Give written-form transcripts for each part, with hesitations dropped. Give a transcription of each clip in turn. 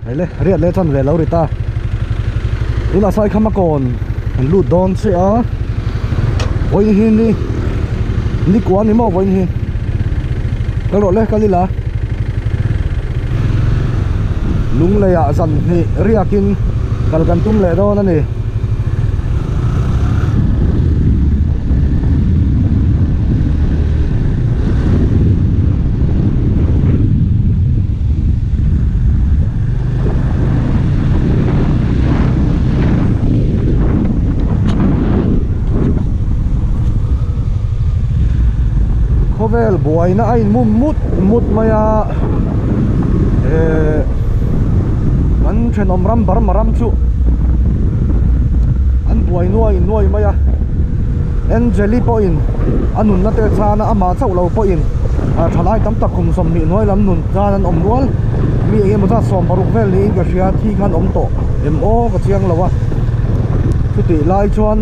đấy lên riết lên chân về lâu rồi ta đúng là sai khăm còn lụt đòn sẽ với hin đi quá nếu mà với hin các độ lên cái gì là lúng lệ à dần thì riakin cần tum lệ đó nè vel buai na ai mut maya an chen ram bar maram chu an buai nuai maya en jelly point anun na te chana ama chau lo point thalai tam tak kum som ni noi lam nun chanan om nual mi em za som baruk vel ni ga ria thi khan om to mo ka chiang lawa chu ti lai chuan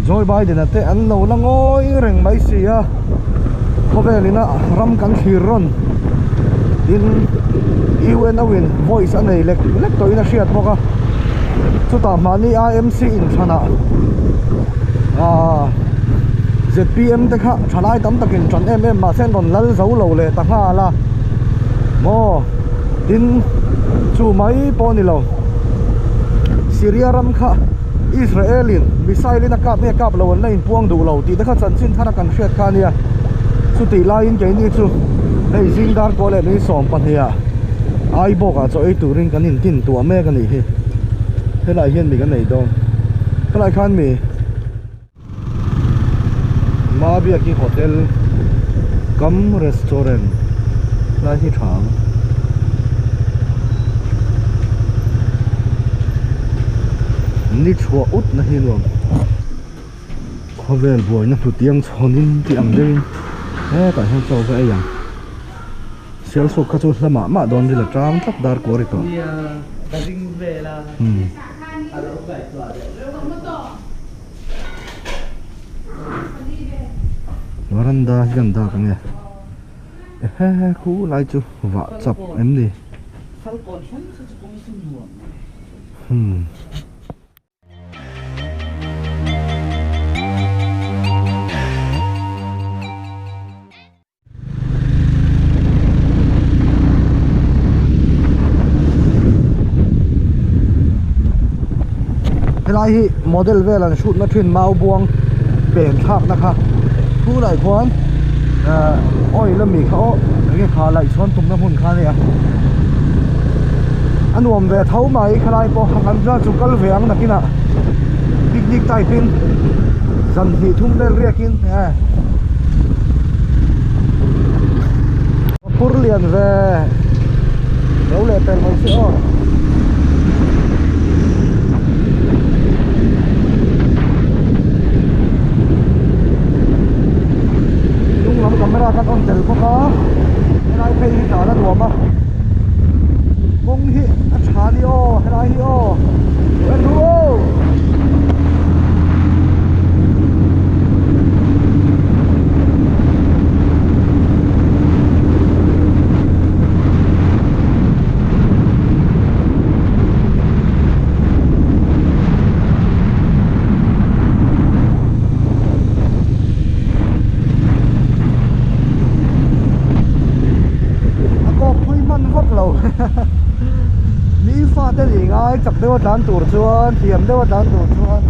Joe Biden ate an lo na ngoi reng mai sia khovelina ram kan thiron in UN awin voice anei lek to ina shiat boka chuta mani IMC in thana ZPM te kha thalai tam takin tran ma sen ron lal zo lo le ta nga la mo tin chu mai poni lo Syria ram kha Israelin missile na kap lo na in puang du lo ti ta kha chan chin thana kan hriat kha nia chu ti lain ke ni chu nei zingdar ko le ni som pan hia ai boka cho ei turin kan in tin tu me kan ni hi thế lại hiên mi kan nei dong cái lại khan mi ma bia ki hotel kam restaurant lai hi thang ni chua ut na hi lo khovel boy na thu tiang chonin ti ang dein ka han so ga yang sel so ka chu lama ma don ri la tram tak dar ko ri to da ding ve la alo bai to Moto varanda ganda ka nge khu lai chu wa chap em ni sal kon sun sa kom sun nuam lai hi model vel an shoot na thin mau buang pen thak na kha thu lai khwan oi la mi kha nge kha lai chon tum na hun kha ne anuam ve thau mai khalai po hangan ra chu kal veang na kina picnic tai pin zan hi thum le rekin pur lian ve lo le pel mai se o camera kan on tel ko ka helai phei hi ta la nuama Bung hi a thani o helai hi o en hu mi pha te li ngai chak dewa dan tur chuan thiam dewa dan tur chuan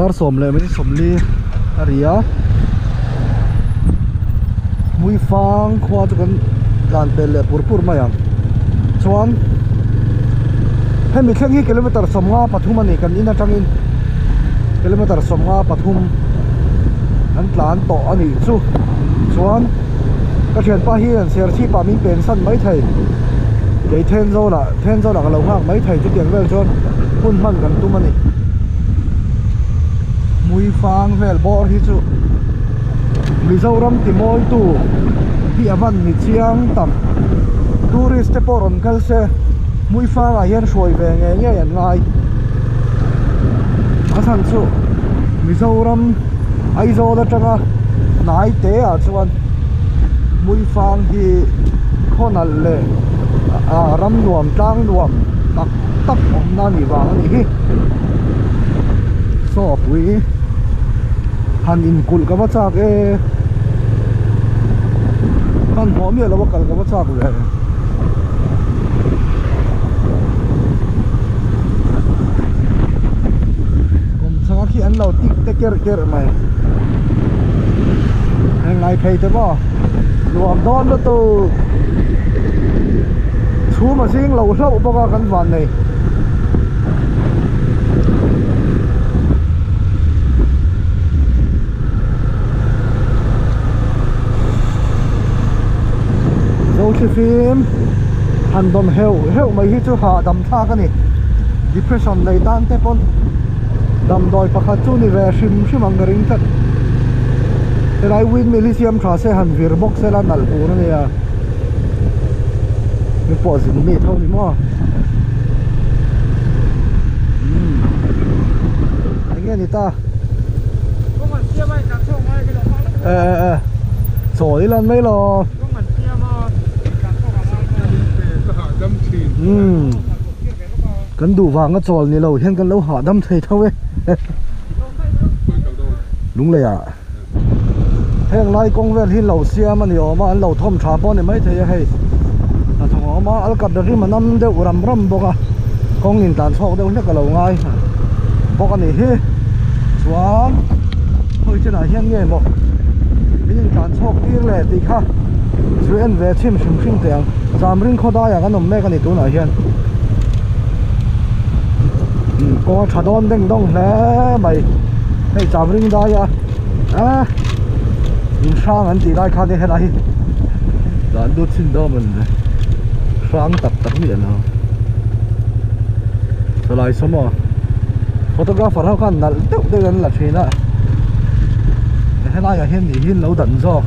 zar som le meni somli aria mui fang khwa chu kan dan bel le pur mayang chuan hemi thleng hi kilometer somnga pathum ani kan ina tangin kilometer somnga pathum an tlan to ani chu chuan ka thian pa hi an ser thi pa min pen san mai thei dei then zo la ka lo hang mai thei chu tiang vel chon hun man kan tu mani mui fang vel bor hi chu Mizoram timoi tu hi avan ni chiang tam tourist te poron kal se mui fang a hian hroi ve nge an ngai asan chu Mizoram aizo da tanga nai te a chuan mui fang hi khonal le ram nuam tang nuam tak om na ni wang ani hi so pui han in kul ka ba chak e han ho mi lo kal ka ba chak le kom changa khi an lo tik te ker mai hang ngai phei te ba luam don da tu chu ma sing lo hlau ba ka kan van nei phim hành động heo mấy hi chu ha đầm tha cái này depression này tan te pon đầm đòi pakhat chu ni ve sim ang ring thật thế lại win milisium thà sẽ hành vir box sẽ là nal pu này à cái bỏ gì mệt thôi đi mà anh nghe gì ta sỏi lên mấy lo cần đủ vàng cái tròn này lâu hiện cần lâu họ đâm thầy thôi đúng rồi à hiện nay công viên hiện lâu xe mà nhiều mà lâu thom trà bao này mấy thầy hay là thằng mà al cặp đấy mà năm đều rầm bốc à công nghìn tàn sọc đều hết cả lâu ngay bốc cái này hết xóa thôi chứ là hiện nghe một nghìn tàn sọc đi lệ thì khác chuyện về chim sinh tiền giảm riêng khó đa cái nồng mẹ cái này tôi nói hiện có chả đón đinh đông nè mày hay giảm riêng đa à mình sang anh thì đại khá thế này đã đốt xin đó mình sang tập miệng nào rồi lại số mà photographer họ kan nal teu te gan la thina he lai hian ni hin lo dan zo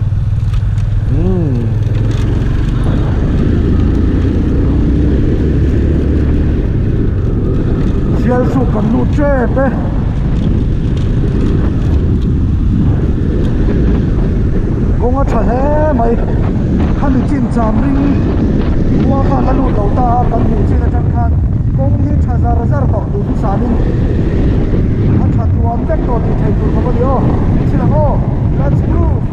sial su kan nu che pe konga tha he mai han ni chin cham ring wa ka la lu to ta kan mu chin a chang khan kong hi tha zar tok du su sa nin han tha tuam tek to ti thai tu ko dio chila ho let's move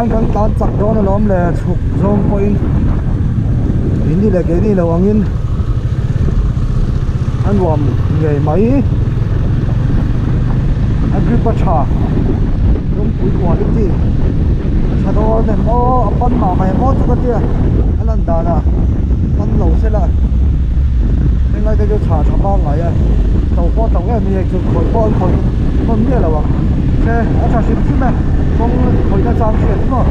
anh kan tan chak do na lom le chuk zong point ini le ke ni lo angin an wam nge mai agri pa cha dong pui kwa ti cha do ne mo apan ma mai mo chu ka tia alan da na pan lo se la nên lai cái cha cha ba ngai à tàu po tàu cái ni chu khoi po khoi con ni la wa ke a cha sim sim à con khoi da chang chuyện mà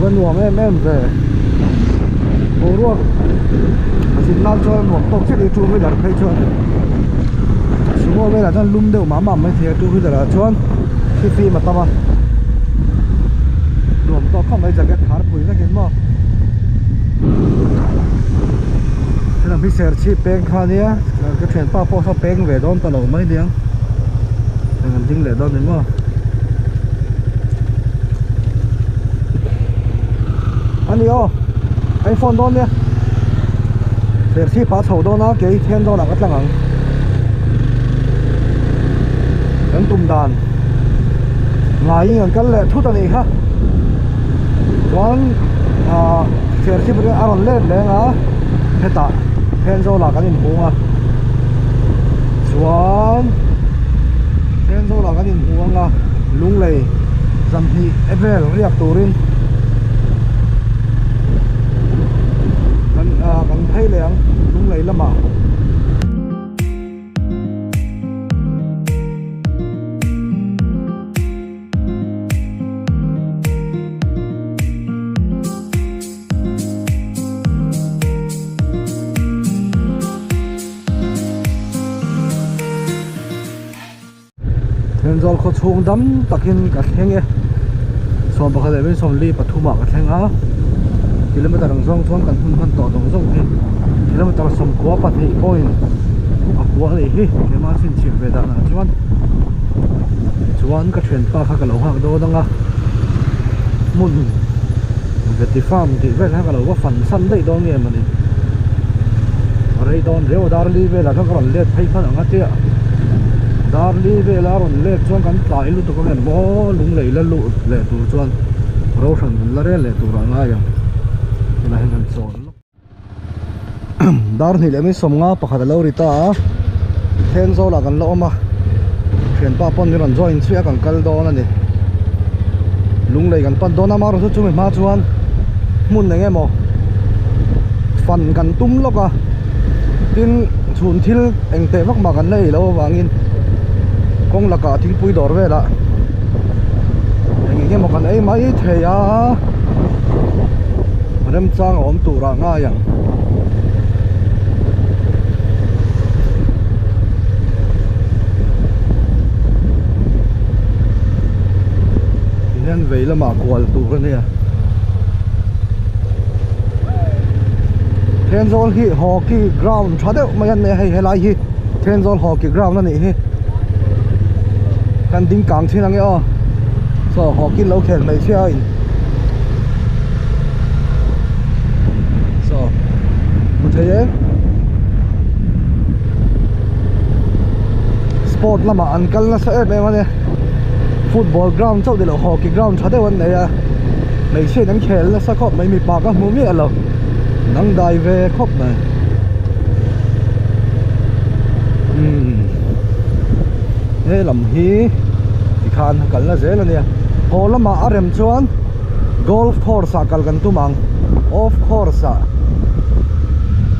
Cần nuông em về bố ruộng xin làm cho nuông tóc chết đi chú bây giờ thấy chưa chúng tôi bây giờ cho lum đều má mầm ấy thì chú bây giờ là chuan phi mà tao mà nuông tóc không bây giờ cái khá bụi ra kiến mà thế là mình sẽ chỉ beng khá nhé cái chuyện pa po sao beng về đó tao lâu mấy tiếng làm tiếng lệ đó đấy mà anh yêu iPhone đó nhé để chỉ phá sầu đó nó cái thiên đó là cái thằng anh tùm đàn ngoài những cái lệ thuốc này ha còn sẽ chỉ phải ăn lên lên á hết ta thiên đó là cái gì mua à còn thiên đó là cái gì mua à lung lầy dầm thì ever riệp turin còn thấy liền đúng lấy lắm mà thiên dol khó chuông đắm takin cả theng e xóm bạc lệ bên xóm li bắt thu mạc cả theng á kilometer ang zong chuan kan hun han to dong zong hi kilometer som kwa pat hi point a kwa le hi ke ma sin chim ve da na chuan ka thlen pa kha ka lo hak do danga mun veti farm ti ve ha ka lo wa fan san dei do nge mani rei don reo dar li ve la ka ron let phai phan anga tia dar li ve la ron let chuan kan tlai lu to ko men bo lung lei la lu le tu chuan ro than la re le tu ra nga ya là hình ảnh sồn dar thì lấy mấy sông ngã pakhat lâu đi ta thiên do là gần lỗ mà chuyển pa pon cái lần join suy gần cal đó này lung lấy gần pan đó mà rồi chúng mình ma chuan muốn này nghe mò phần gần tum lốc à tin chun thil anh tệ vắc mà gần đây lâu vàng in con là cả thil pui đỏ về đã anh nghe một gần ấy mấy thầy à rem chang om tu ra nga yang nên vậy là mà Khual tu cái này thiên zol hi hockey ground chả đâu mà anh này hay lại hi thiên zol hockey ground nó này hi kan ding kang thiên ang yo so hockey lâu khen mấy chơi thế sport lama an kal na sa em ane football ground chau de lo hockey ground thade wan nei a nei se nang khel na sa khop mai mi pa ka mu mi alo nang dai ve khop mai he lam hi ti khan kal na zel ania ho lama arem chuan golf course a kal kan tu mang off course a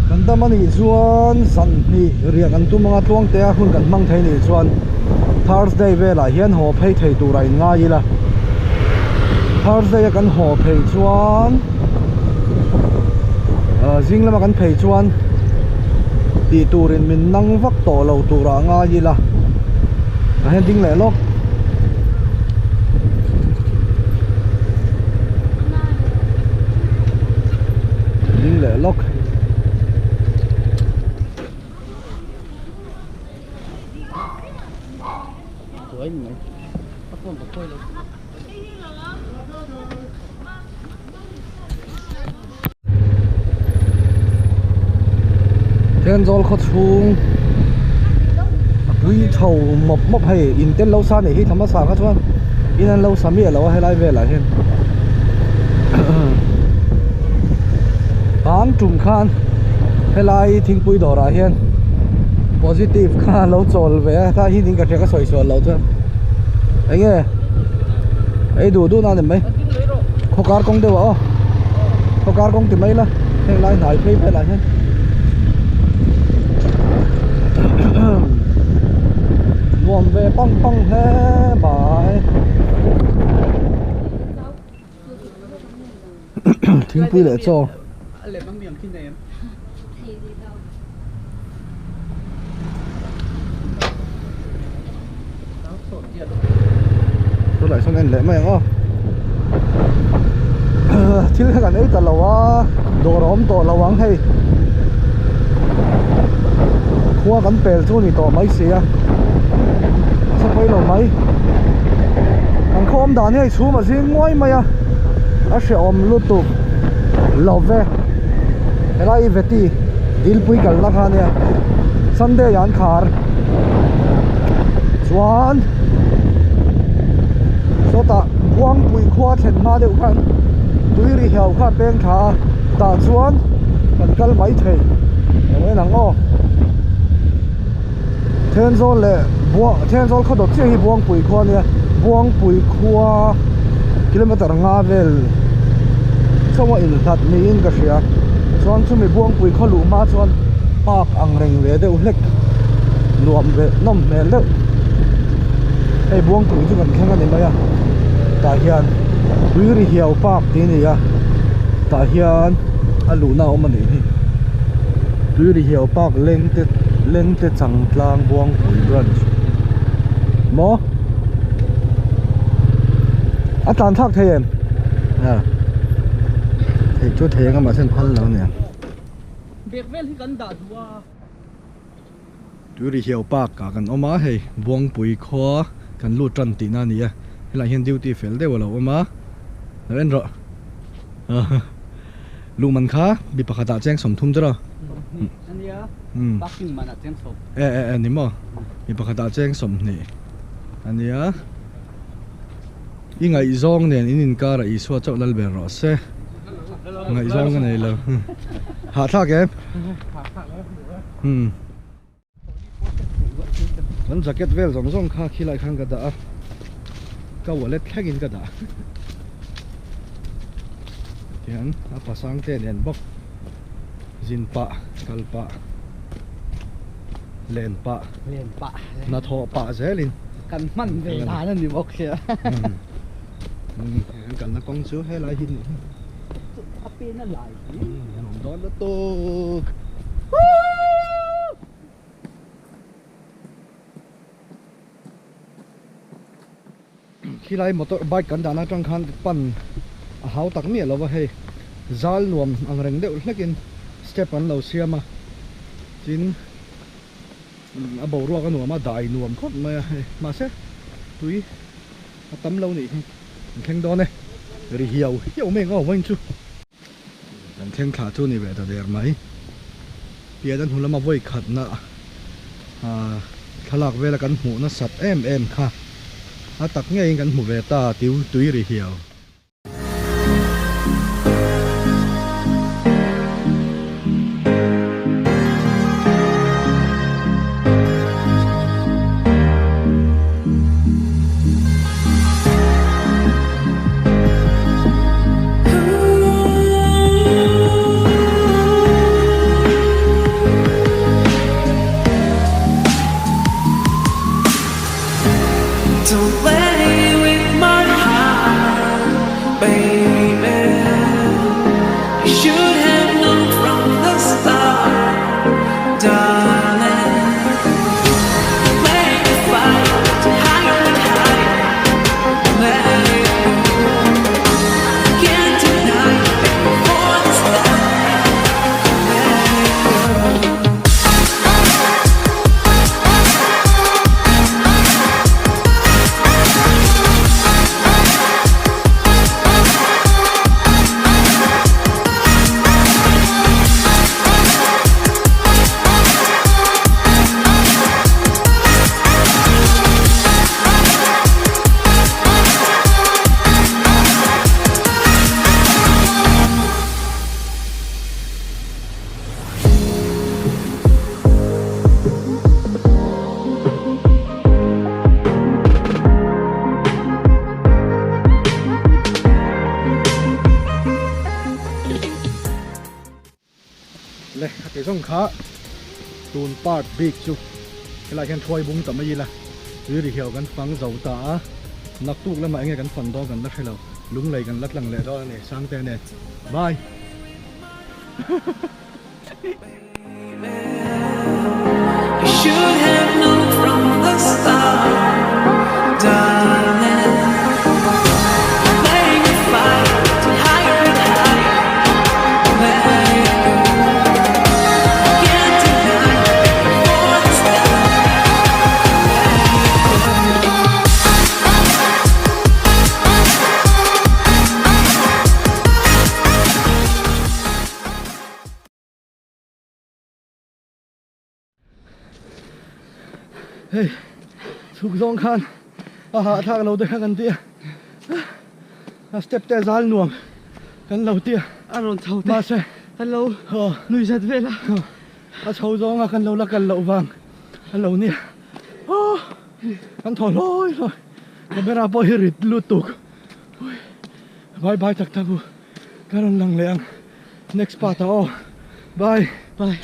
kan ta mani chuan san ni riang an tu manga tuang te a hun kan mang thei ni chuan Thursday vela hian ho phei thei tura in nga ila Thursday kan ho phei chuan jing lama kan phei chuan ti turin min nang vak to lo tura nga ila a hen ding le lok ding le lok thiên zol khó chung bui thầu mop hay in tên lâu xa này hi thắm sa các chuan in an lâu xa mi lâu hay lại về lại hen bán trùng khan hay lại thinh bui đỏ ra hen positive khan lâu chol về ta hi thinh cả cái soi soi lâu chuan anh nghe ấy đủ nào để mấy khó cá công đều bỏ khó cá công thì mấy là hay lại nãy phê về lại hen nguồn về băng he bài thing pui le cho lệ băng miệng khi này em tôi lại xong em lẽ mày không chứ cái này ta lâu đồ róm to lâu vắng hay khoa cắn bèl chỗ này to mấy xía sắp quay lâu mấy thằng khom đàn này xuống mà riêng ngoài mày sẽ ôm lút tụ lâu về cái này về ti deal pui cả lắc hà nè Sunday ăn khar chuan số ta buông pui khoa thèn ma đều khăn Tuirihiau kha peng tha ta chuan kan kal mai thei noi nang o then zon le then zon kha dot che hi buang pui kho nia buang pui khuwa kilometer nga vel chawa in that mi in ka sia chuan chu mi buang pui kho lu ma chuan pak ang reng ve deuh hlek nuam ve nom mel deuh ei buang pui chu kan khenga ni mai a ta hian Tuirihiau park ti ni a ta hian a lu na om ani hi Tuirihiau park leng te changtlang buang pui branch mo a tan thak thei em thei chu thei nga ma sen phal lo ne bek vel hi kan da duwa Tuirihiau park ka kan oma hei buang pui kho kan lu tran ti na ni a la hian duty fel de wala oma ren ro lu man kha bi pakhata cheng som thum jara ania parking mana cheng so ni mo bi pakhata cheng som ni ania ingai zong nen in kara I so chaw lal ber ro se ngai zong ka nei lo ha tha ke kan jacket vel zong kha khilai khang ka da ka wallet thagin ka da yan apa sang ten en bok zin pa kal pa len pa na tho pa zelin kan man ve da na ni bok sia kan na kong chu he lai hin ape na lai nom don da to khi lai motorbike kan da na tang khan pan hau tak mi lo wa hei zal nuam ang reng deuh hlekin step an lo siama tin a bo ruak a nuam a dai nuam khop mai ma se tui a tam lo ni kheng do ne ri hiau me ngo wang chu kan kheng kha tu ni ve da der mai pia dan hulama voi khat na thalak vela kan hmu na sat em kha a tak nge kan hmu ve ta tiu Tuirihiau Don't play with my heart, baby. You should have known from the start, darling. Make a fight higher and higher. Let it go. Can't deny before this life. Let it go. le cái sông khá tuôn part big chu cái lại khen thoi bung tầm gì là Tuirihiau kan phang dầu ta nặc tu là mà anh nghe kan phần đó kan đất hay là lúng lấy gần lắc lằng lệ đó này sáng tên này bye. You should have known from the start, darling. Playing a fight to higher and higher. Let it go. Can't deny before it's done. Hey, suk zong khan, aha thak lo de kan tia, step te zal nuam, kan lo tia, Aron thâu ma se, hello ho, nuôi giật về là chau zong kan lo la kan lo vang, kan lo nia, kan thò loi rồi, camera po hirit lutuk, bye bye tak tabu, karon lang leang, next part bye, bye.